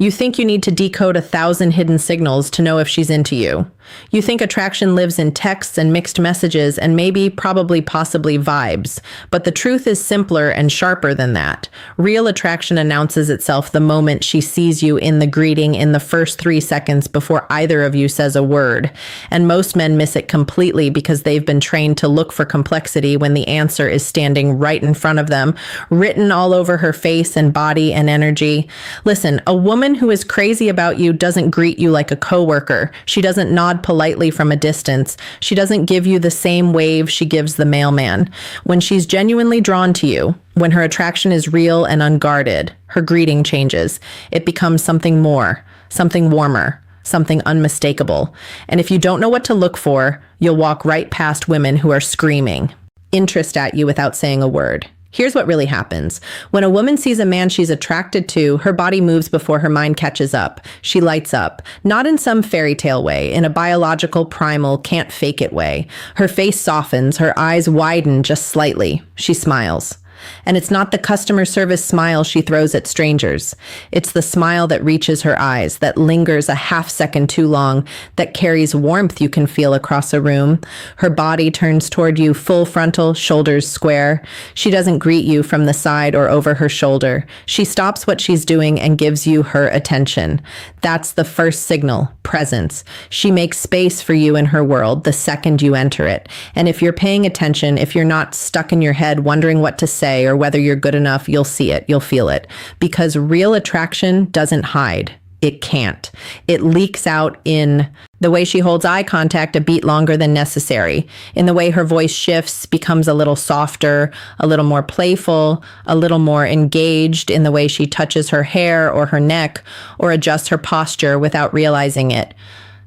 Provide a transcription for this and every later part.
You think you need to decode 1,000 hidden signals to know if she's into you. You think attraction lives in texts and mixed messages and maybe, probably, possibly vibes. But the truth is simpler and sharper than that. Real attraction announces itself the moment she sees you in the greeting in the first 3 seconds before either of you says a word. And most men miss it completely because they've been trained to look for complexity when the answer is standing right in front of them, written all over her face and body and energy. Listen, a woman who is crazy about you doesn't greet you like a coworker. She doesn't nod politely from a distance. She doesn't give you the same wave she gives the mailman. When she's genuinely drawn to you, when her attraction is real and unguarded, her greeting changes. It becomes something more, something warmer, something unmistakable. And if you don't know what to look for, you'll walk right past women who are screaming interest at you without saying a word. Here's what really happens. When a woman sees a man she's attracted to, her body moves before her mind catches up. She lights up, not in some fairy tale way, in a biological, primal, can't fake it way. Her face softens, her eyes widen just slightly. She smiles. And it's not the customer service smile she throws at strangers. It's the smile that reaches her eyes, that lingers a half second too long, that carries warmth you can feel across a room. Her body turns toward you full frontal, shoulders square. She doesn't greet you from the side or over her shoulder. She stops what she's doing and gives you her attention. That's the first signal, presence. She makes space for you in her world the second you enter it. And if you're paying attention, if you're not stuck in your head wondering what to say, or whether you're good enough, you'll see it, you'll feel it. Because real attraction doesn't hide. It can't. It leaks out in the way she holds eye contact a beat longer than necessary, in the way her voice shifts, becomes a little softer, a little more playful, a little more engaged, in the way she touches her hair or her neck, or adjusts her posture without realizing it.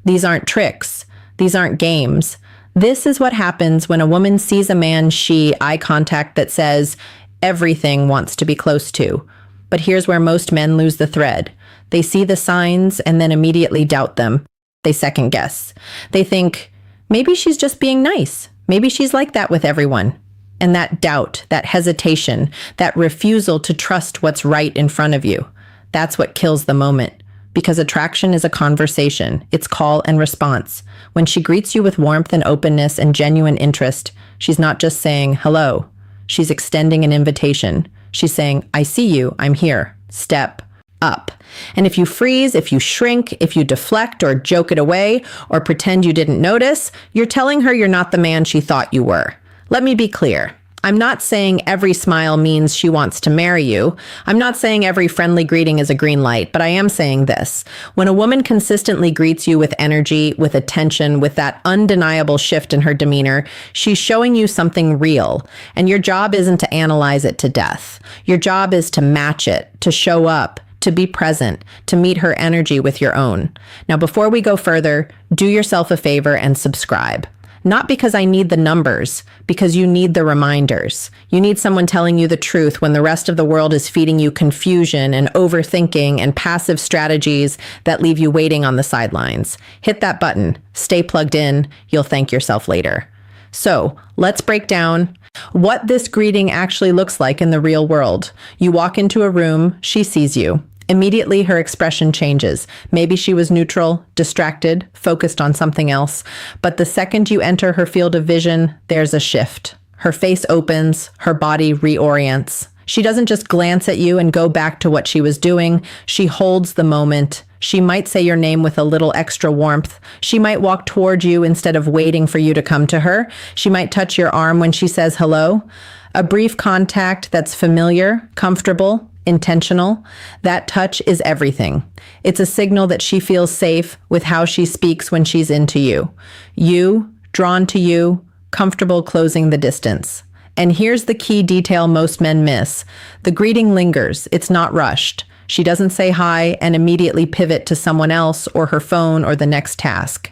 These aren't tricks. These aren't games. This is what happens when a woman sees a man eye contact that says everything wants to be close to. But here's where most men lose the thread. They see the signs and then immediately doubt them. They second guess. They think, maybe she's just being nice. Maybe she's like that with everyone. And that doubt, that hesitation, that refusal to trust what's right in front of you, that's what kills the moment. Because attraction is a conversation. It's call and response. When she greets you with warmth and openness and genuine interest, she's not just saying hello. She's extending an invitation. She's saying, I see you, I'm here. Step up. And if you freeze, if you shrink, if you deflect or joke it away or pretend you didn't notice, you're telling her you're not the man she thought you were. Let me be clear. I'm not saying every smile means she wants to marry you. I'm not saying every friendly greeting is a green light, but I am saying this. When a woman consistently greets you with energy, with attention, with that undeniable shift in her demeanor, she's showing you something real. And your job isn't to analyze it to death. Your job is to match it, to show up, to be present, to meet her energy with your own. Now, before we go further, do yourself a favor and subscribe. Not because I need the numbers, because you need the reminders. You need someone telling you the truth when the rest of the world is feeding you confusion and overthinking and passive strategies that leave you waiting on the sidelines. Hit that button. Stay plugged in. You'll thank yourself later. So let's break down what this greeting actually looks like in the real world. You walk into a room, she sees you. Immediately, her expression changes. Maybe she was neutral, distracted, focused on something else. But the second you enter her field of vision, there's a shift. Her face opens, her body reorients. She doesn't just glance at you and go back to what she was doing. She holds the moment. She might say your name with a little extra warmth. She might walk toward you instead of waiting for you to come to her. She might touch your arm when she says hello. A brief contact that's familiar, comfortable, intentional. That touch is everything. It's a signal that she feels safe with how she speaks when she's into you. You, drawn to you, comfortable closing the distance. And here's the key detail most men miss. The greeting lingers. It's not rushed. She doesn't say hi and immediately pivot to someone else or her phone or the next task.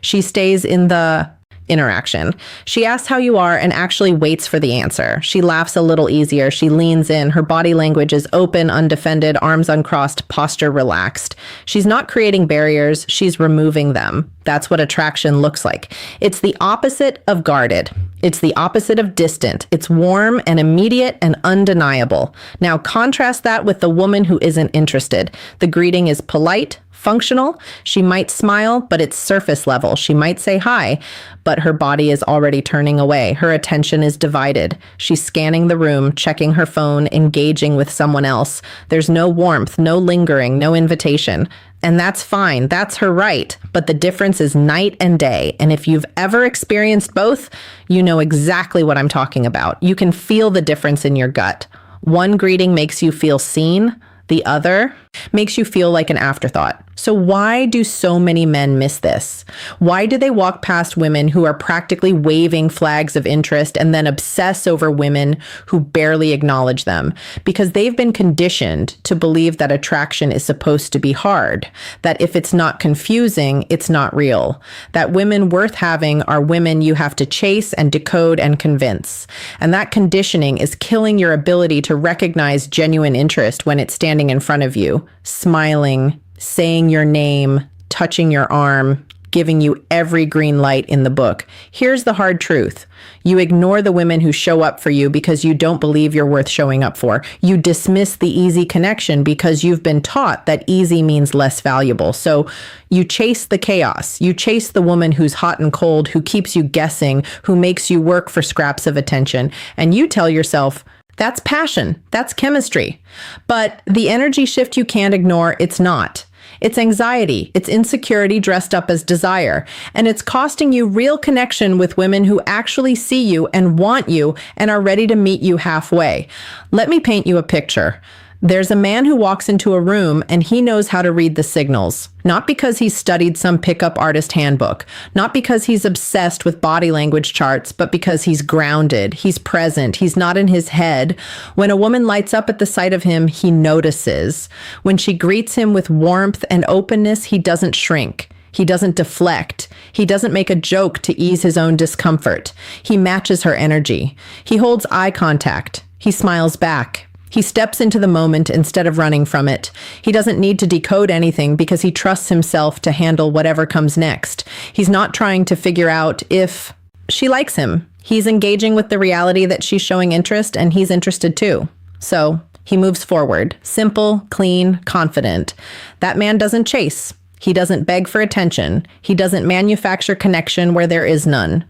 She stays in the interaction. She asks how you are and actually waits for the answer. She laughs a little easier. She leans in. Her body language is open, undefended, arms uncrossed, posture relaxed. She's not creating barriers. She's removing them. That's what attraction looks like. It's the opposite of guarded. It's the opposite of distant. It's warm and immediate and undeniable. Now contrast that with the woman who isn't interested. The greeting is polite, functional. She might smile, but it's surface level. She might say hi, but her body is already turning away. Her attention is divided. She's scanning the room, checking her phone, engaging with someone else. There's no warmth, no lingering, no invitation. And that's fine. That's her right. But the difference is night and day. And if you've ever experienced both, you know exactly what I'm talking about. You can feel the difference in your gut. One greeting makes you feel seen. The other makes you feel like an afterthought. So why do so many men miss this? Why do they walk past women who are practically waving flags of interest and then obsess over women who barely acknowledge them? Because they've been conditioned to believe that attraction is supposed to be hard, that if it's not confusing, it's not real, that women worth having are women you have to chase and decode and convince. And that conditioning is killing your ability to recognize genuine interest when it's standing in front of you, smiling, saying your name, touching your arm, giving you every green light in the book. Here's the hard truth. You ignore the women who show up for you because you don't believe you're worth showing up for. You dismiss the easy connection because you've been taught that easy means less valuable. So you chase the chaos. You chase the woman who's hot and cold, who keeps you guessing, who makes you work for scraps of attention. And you tell yourself, that's passion. That's chemistry. But the energy shift you can't ignore, it's not. It's anxiety. It's insecurity dressed up as desire. And it's costing you real connection with women who actually see you and want you and are ready to meet you halfway. Let me paint you a picture. There's a man who walks into a room and he knows how to read the signals. Not because he's studied some pickup artist handbook, not because he's obsessed with body language charts, but because he's grounded, he's present, he's not in his head. When a woman lights up at the sight of him, he notices. When she greets him with warmth and openness, he doesn't shrink. He doesn't deflect. He doesn't make a joke to ease his own discomfort. He matches her energy. He holds eye contact. He smiles back. He steps into the moment instead of running from it. He doesn't need to decode anything because he trusts himself to handle whatever comes next. He's not trying to figure out if she likes him. He's engaging with the reality that she's showing interest and he's interested too. So he moves forward, simple, clean, confident. That man doesn't chase. He doesn't beg for attention. He doesn't manufacture connection where there is none.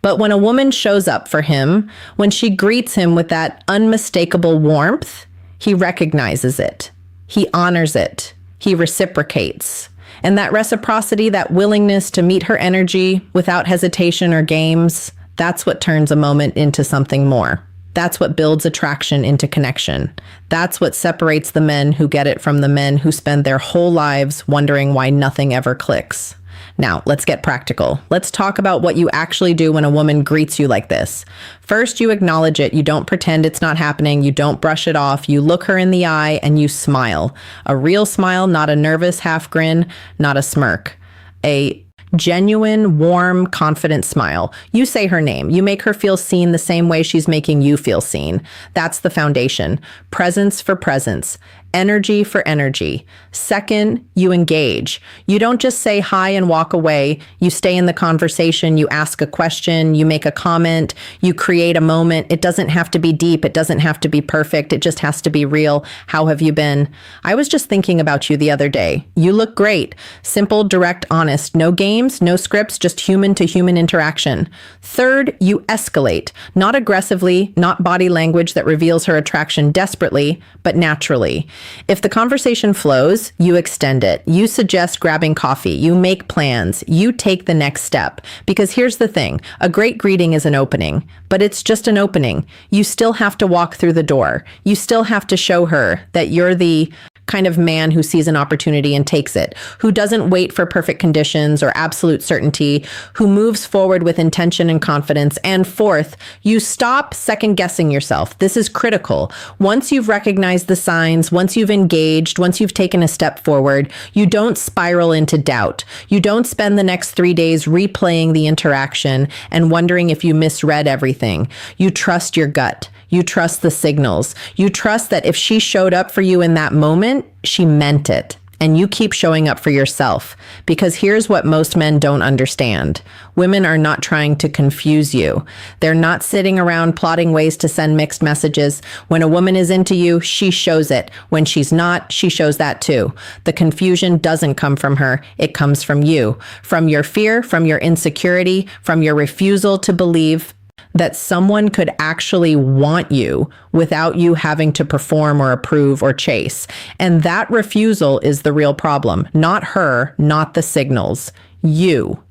But when a woman shows up for him, when she greets him with that unmistakable warmth, he recognizes it. He honors it. He reciprocates. And that reciprocity, that willingness to meet her energy without hesitation or games, that's what turns a moment into something more. That's what builds attraction into connection. That's what separates the men who get it from the men who spend their whole lives wondering why nothing ever clicks. Now, let's get practical. Let's talk about what you actually do when a woman greets you like this. First, you acknowledge it. You don't pretend it's not happening. You don't brush it off. You look her in the eye and you smile. A real smile, not a nervous half grin, not a smirk. A genuine, warm, confident smile. You say her name. You make her feel seen the same way she's making you feel seen. That's the foundation. Presence for presence. Energy for energy. Second, you engage. You don't just say hi and walk away. You stay in the conversation. You ask a question. You make a comment. You create a moment. It doesn't have to be deep. It doesn't have to be perfect. It just has to be real. How have you been? I was just thinking about you the other day. You look great. Simple, direct, honest. No games, no scripts, just human to human interaction. Third, you escalate. Not aggressively, not body language that reveals her attraction desperately, but naturally. If the conversation flows, you extend it. You suggest grabbing coffee. You make plans. You take the next step. Because here's the thing. A great greeting is an opening, but it's just an opening. You still have to walk through the door. You still have to show her that you're the kind of man who sees an opportunity and takes it, who doesn't wait for perfect conditions or absolute certainty, who moves forward with intention and confidence. And fourth, you stop second guessing yourself. This is critical. Once you've recognized the signs, once you've engaged, once you've taken a step forward, you don't spiral into doubt. You don't spend the next 3 days replaying the interaction and wondering if you misread everything. You trust your gut. You trust the signals. You trust that if she showed up for you in that moment, she meant it. And you keep showing up for yourself. Because here's what most men don't understand. Women are not trying to confuse you. They're not sitting around plotting ways to send mixed messages. When a woman is into you, she shows it. When she's not, she shows that too. The confusion doesn't come from her. It comes from you. From your fear, from your insecurity, from your refusal to believe that someone could actually want you without you having to perform or approve or chase. And that refusal is the real problem. Not her, not the signals. You.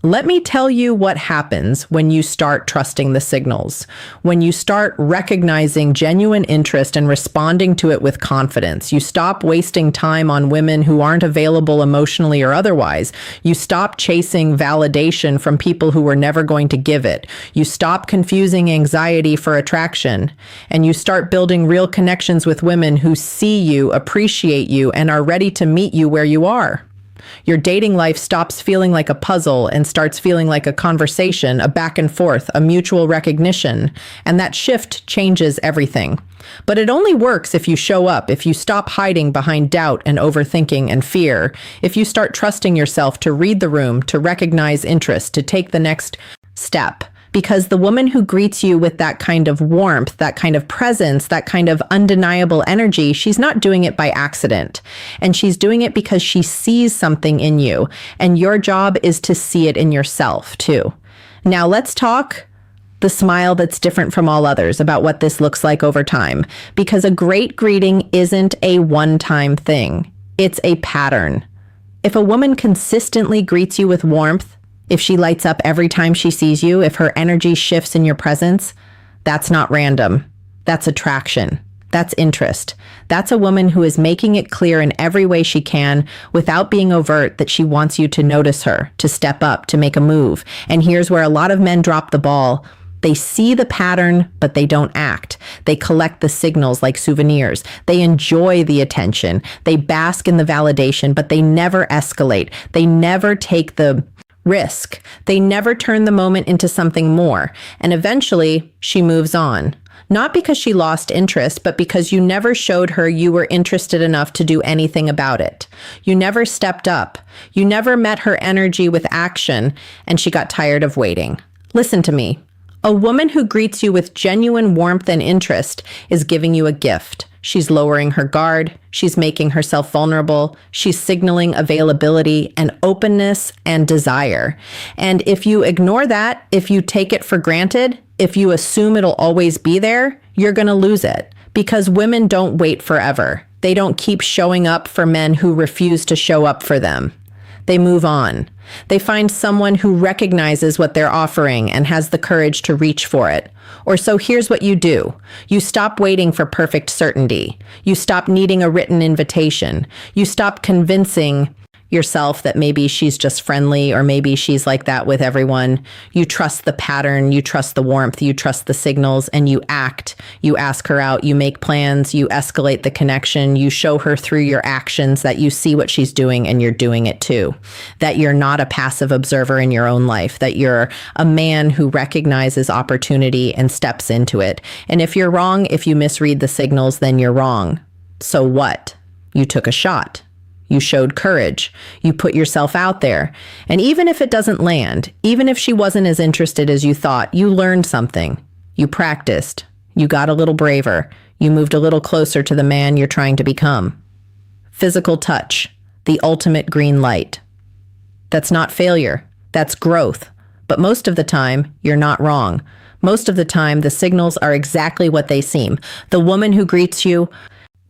Let me tell you what happens when you start trusting the signals, when you start recognizing genuine interest and responding to it with confidence. You stop wasting time on women who aren't available emotionally or otherwise. You stop chasing validation from people who were never going to give it. You stop confusing anxiety for attraction, and you start building real connections with women who see you, appreciate you, and are ready to meet you where you are. Your dating life stops feeling like a puzzle and starts feeling like a conversation, a back and forth, a mutual recognition. And that shift changes everything. But it only works if you show up, if you stop hiding behind doubt and overthinking and fear, if you start trusting yourself to read the room, to recognize interest, to take the next step. Because the woman who greets you with that kind of warmth, that kind of presence, that kind of undeniable energy, she's not doing it by accident. And she's doing it because she sees something in you. And your job is to see it in yourself too. Now let's talk the smile that's different from all others, about what this looks like over time. Because a great greeting isn't a one-time thing. It's a pattern. If a woman consistently greets you with warmth, if she lights up every time she sees you, if her energy shifts in your presence, that's not random. That's attraction. That's interest. That's a woman who is making it clear in every way she can, without being overt, that she wants you to notice her, to step up, to make a move. And here's where a lot of men drop the ball. They see the pattern, but they don't act. They collect the signals like souvenirs. They enjoy the attention. They bask in the validation, but they never escalate. They never take the risk. They never turn the moment into something more. And eventually, she moves on. Not because she lost interest, but because you never showed her you were interested enough to do anything about it. You never stepped up. You never met her energy with action, and she got tired of waiting. Listen to me. A woman who greets you with genuine warmth and interest is giving you a gift. She's lowering her guard. She's making herself vulnerable. She's signaling availability and openness and desire. And if you ignore that, if you take it for granted, if you assume it'll always be there, you're going to lose it. Because women don't wait forever. They don't keep showing up for men who refuse to show up for them. They move on. They find someone who recognizes what they're offering and has the courage to reach for it. Or so here's what you do. You stop waiting for perfect certainty. You stop needing a written invitation. You stop convincing yourself that maybe she's just friendly or maybe she's like that with everyone. You trust the pattern, you trust the warmth, you trust the signals, and you act. You ask her out, you make plans, you escalate the connection, you show her through your actions that you see what she's doing and you're doing it too. That you're not a passive observer in your own life, that you're a man who recognizes opportunity and steps into it. And if you're wrong, if you misread the signals, then you're wrong. So what? You took a shot. You showed courage. You put yourself out there. And even if it doesn't land, even if she wasn't as interested as you thought, you learned something. You practiced. You got a little braver. You moved a little closer to the man you're trying to become. Physical touch, the ultimate green light. That's not failure. That's growth. But most of the time, you're not wrong. Most of the time, the signals are exactly what they seem. The woman who greets you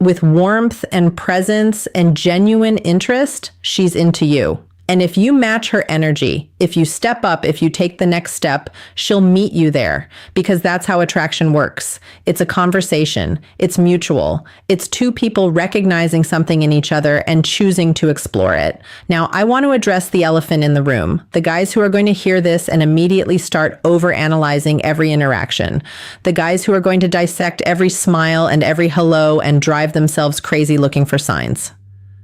with warmth and presence and genuine interest, she's into you. And if you match her energy, if you step up, if you take the next step, she'll meet you there because that's how attraction works. It's a conversation. It's mutual. It's two people recognizing something in each other and choosing to explore it. Now, I want to address the elephant in the room, the guys who are going to hear this and immediately start overanalyzing every interaction, the guys who are going to dissect every smile and every hello and drive themselves crazy looking for signs.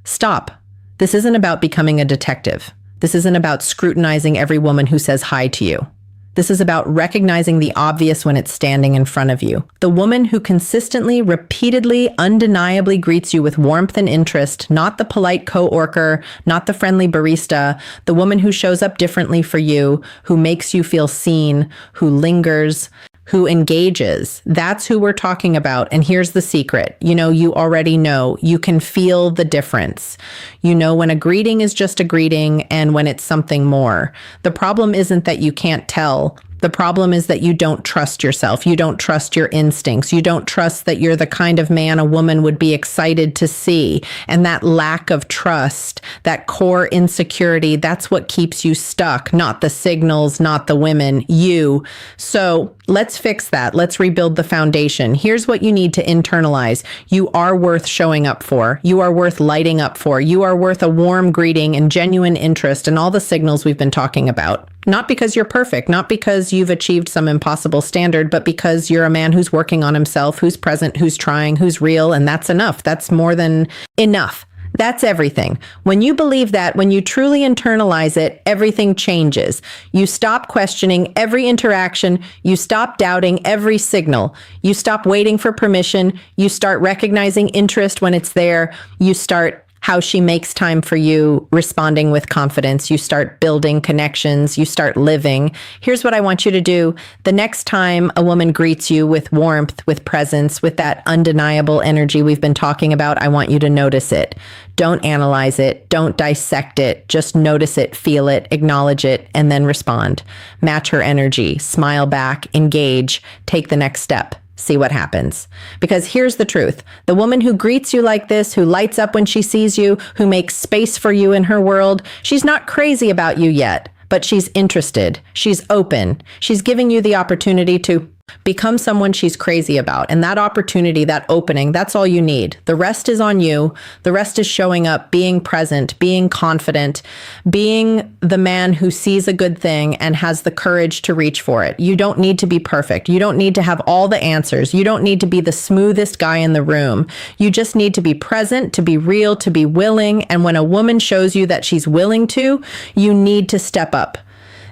Stop. This isn't about becoming a detective. This isn't about scrutinizing every woman who says hi to you. This is about recognizing the obvious when it's standing in front of you. The woman who consistently, repeatedly, undeniably greets you with warmth and interest, not the polite coworker, not the friendly barista, the woman who shows up differently for you, who makes you feel seen, who lingers, who engages. That's who we're talking about. And here's the secret. You already know. You can feel the difference. You know when a greeting is just a greeting and when it's something more. The problem isn't that you can't tell. The problem is that you don't trust yourself. You don't trust your instincts. You don't trust that you're the kind of man a woman would be excited to see. And that lack of trust, that core insecurity, that's what keeps you stuck, not the signals, not the women, you. So let's fix that. Let's rebuild the foundation. Here's what you need to internalize. You are worth showing up for. You are worth lighting up for. You are worth a warm greeting and genuine interest and all the signals we've been talking about. Not because you're perfect, not because you've achieved some impossible standard, but because you're a man who's working on himself, who's present, who's trying, who's real, and that's enough. That's more than enough. That's everything. When you believe that, when you truly internalize it, everything changes. You stop questioning every interaction. You stop doubting every signal. You stop waiting for permission. You start recognizing interest when it's there. You start how she makes time for you, responding with confidence. You start building connections. You start living. Here's what I want you to do. The next time a woman greets you with warmth, with presence, with that undeniable energy we've been talking about, I want you to notice it. Don't analyze it. Don't dissect it. Just notice it, feel it, acknowledge it, and then respond. Match her energy, smile back, engage, take the next step. See what happens. Because here's the truth. The woman who greets you like this, who lights up when she sees you, who makes space for you in her world, she's not crazy about you yet, but she's interested. She's open. She's giving you the opportunity to become someone she's crazy about. And that opportunity, that opening, that's all you need. The rest is on you. The rest is showing up, being present, being confident, being the man who sees a good thing and has the courage to reach for it. You don't need to be perfect. You don't need to have all the answers. You don't need to be the smoothest guy in the room. You just need to be present, to be real, to be willing. And when a woman shows you that she's willing to, you need to step up.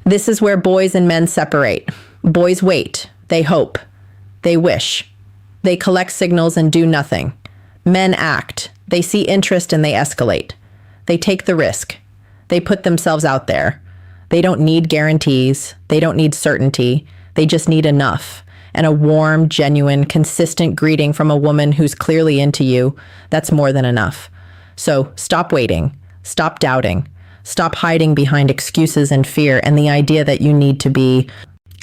This is where boys and men separate. Boys wait. They hope. They wish. They collect signals and do nothing. Men act. They see interest and they escalate. They take the risk. They put themselves out there. They don't need guarantees. They don't need certainty. They just need enough. And a warm, genuine, consistent greeting from a woman who's clearly into you, that's more than enough. So stop waiting. Stop doubting. Stop hiding behind excuses and fear and the idea that you need to be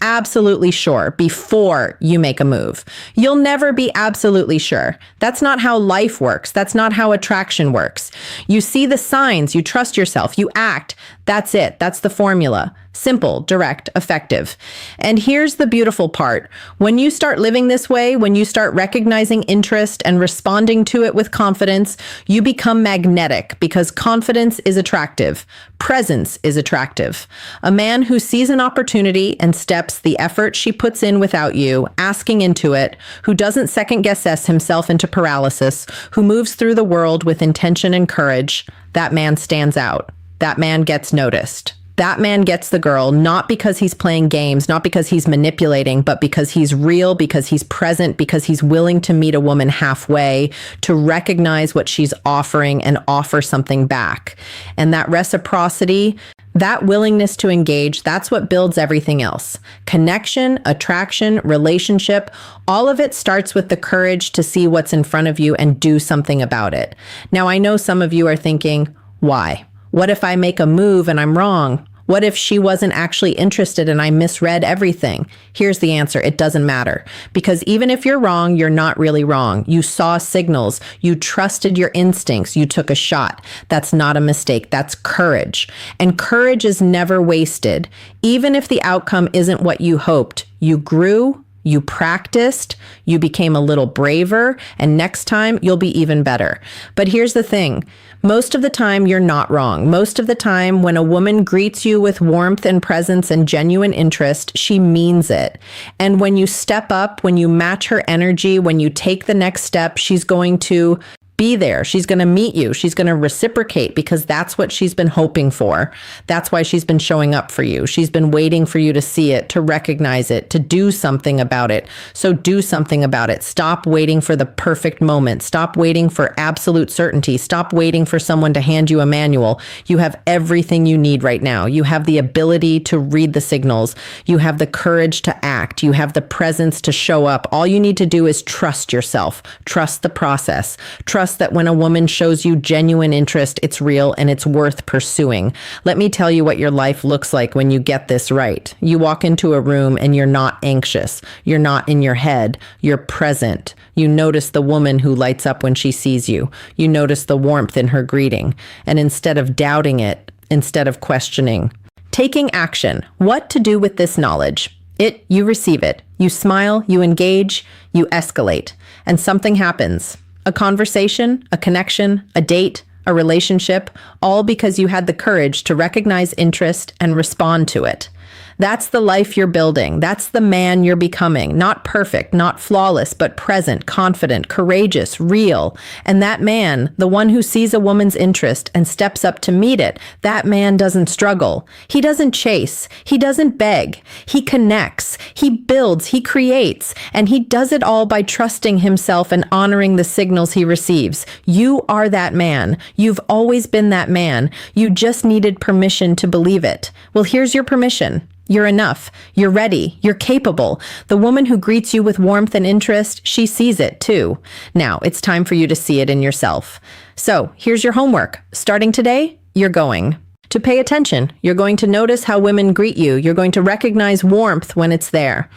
absolutely sure before you make a move. You'll never be absolutely sure. That's not how life works. That's not how attraction works. You see the signs, you trust yourself, you act. That's it. That's the formula. Simple, direct, effective. And here's the beautiful part. When you start living this way, when you start recognizing interest and responding to it with confidence, you become magnetic because confidence is attractive. Presence is attractive. A man who sees an opportunity and steps the effort she puts in without you, asking into it, who doesn't second guess himself into paralysis, who moves through the world with intention and courage, that man stands out. That man gets noticed. That man gets the girl, not because he's playing games, not because he's manipulating, but because he's real, because he's present, because he's willing to meet a woman halfway, to recognize what she's offering and offer something back. And that reciprocity, that willingness to engage, that's what builds everything else. Connection, attraction, relationship, all of it starts with the courage to see what's in front of you and do something about it. Now, I know some of you are thinking, why? What if I make a move and I'm wrong? What if she wasn't actually interested and I misread everything? Here's the answer. It doesn't matter. Because even if you're wrong, you're not really wrong. You saw signals. You trusted your instincts. You took a shot. That's not a mistake. That's courage. And courage is never wasted. Even if the outcome isn't what you hoped, you grew, you practiced, you became a little braver, and next time you'll be even better. But here's the thing. Most of the time, you're not wrong. Most of the time, when a woman greets you with warmth and presence and genuine interest, she means it. And when you step up, when you match her energy, when you take the next step, she's going to be there. She's going to meet you. She's going to reciprocate because that's what she's been hoping for. That's why she's been showing up for you. She's been waiting for you to see it, to recognize it, to do something about it. So do something about it. Stop waiting for the perfect moment. Stop waiting for absolute certainty. Stop waiting for someone to hand you a manual. You have everything you need right now. You have the ability to read the signals. You have the courage to act. You have the presence to show up. All you need to do is trust yourself. Trust the process. Trust that when a woman shows you genuine interest, it's real and it's worth pursuing. Let me tell you what your life looks like when you get this right. You walk into a room and you're not anxious. You're not in your head. You're present. You notice the woman who lights up when she sees you. You notice the warmth in her greeting. And instead of doubting it, instead of questioning, taking action. What to do with this knowledge? You receive it. You smile, you engage, you escalate, and something happens. A conversation, a connection, a date, a relationship, all because you had the courage to recognize interest and respond to it. That's the life you're building. That's the man you're becoming. Not perfect, not flawless, but present, confident, courageous, real. And that man, the one who sees a woman's interest and steps up to meet it, that man doesn't struggle. He doesn't chase. He doesn't beg. He connects. He builds. He creates. And he does it all by trusting himself and honoring the signals he receives. You are that man. You've always been that man. You just needed permission to believe it. Well, here's your permission. You're enough. You're ready. You're capable. The woman who greets you with warmth and interest, she sees it too. Now, it's time for you to see it in yourself. So, here's your homework. Starting today, you're going to pay attention. You're going to notice how women greet you. You're going to recognize warmth when it's there.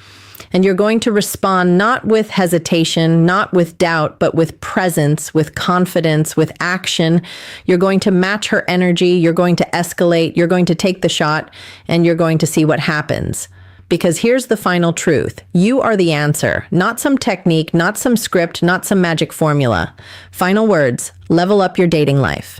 And you're going to respond not with hesitation, not with doubt, but with presence, with confidence, with action. You're going to match her energy. You're going to escalate. You're going to take the shot, and you're going to see what happens. Because here's the final truth. You are the answer, not some technique, not some script, not some magic formula. Final words, level up your dating life.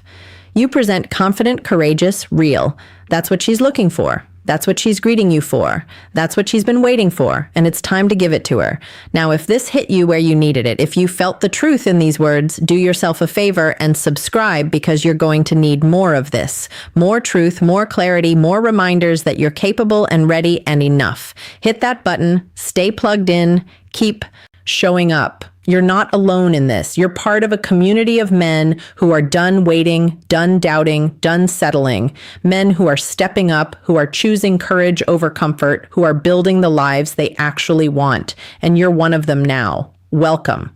You present confident, courageous, real. That's what she's looking for. That's what she's greeting you for. That's what she's been waiting for, and it's time to give it to her. Now, if this hit you where you needed it, if you felt the truth in these words, do yourself a favor and subscribe because you're going to need more of this. More truth, more clarity, more reminders that you're capable and ready and enough. Hit that button, stay plugged in, keep showing up. You're not alone in this. You're part of a community of men who are done waiting, done doubting, done settling. Men who are stepping up, who are choosing courage over comfort, who are building the lives they actually want. And you're one of them now. Welcome.